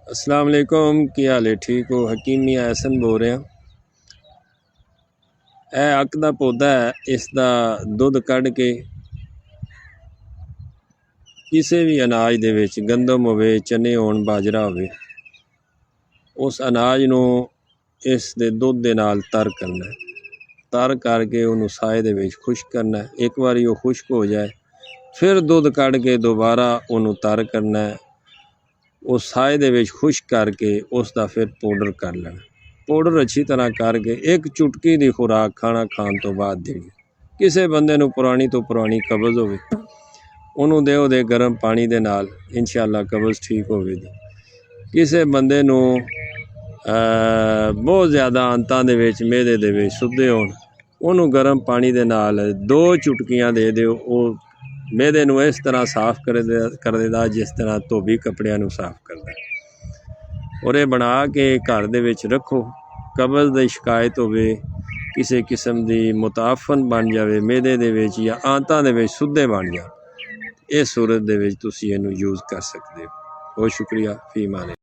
अस्सलाम वालेकुम, की हाल है? ठीक हो? हकीम मियां एहसन बोल रहा। यह अक का पौधा है, इसका दुध कढ़ के किसी भी अनाज दे विच गंदम होवे, चने होण, बाजरा होवे, उस अनाज नूं इस दे दुध दे नाल तर करना है। तर करके उन्होंने साए दे विच खुश्क करना है। एक बारी वो खुश्क हो जाए फिर दुध कढ़ के दोबारा उन्होंने तर करना है। उस साए दे विच खुश्क करके उसका फिर पाउडर कर लेना। पाउडर अच्छी तरह करके एक चुटकी की खुराक खाना खाने तो बाद देनी। किसी बंदे नूं पुरानी तो पुरानी कब्ज़ होवे, उन्होंने दे दे गर्म पानी दे नाल इंशाअल्लाह कब्ज़ ठीक होवेगी। किसी बंदे नूं बहुत ज़्यादा अंतां दे विच मेदे दे विच सुद्दे होण, उन्होंने गर्म पानी दे नाल 2 चुटकियां दे दिओ। वो मेदे नूं इस तरह साफ कर देगा जिस तरह धोबी कपड़ियां नूं साफ करदा। और ये बना के घर दे विच रखो। कब्ज़ दी शिकायत होवे, किसी किस्म की मुताफन बन जाए मेदे दे विच या आंतां दे विच सुद्दे बन जाए, इस सूरत दे विच तुसीं इहनूं यूज़ कर सकते हो। बहुत शुक्रिया। फी माने।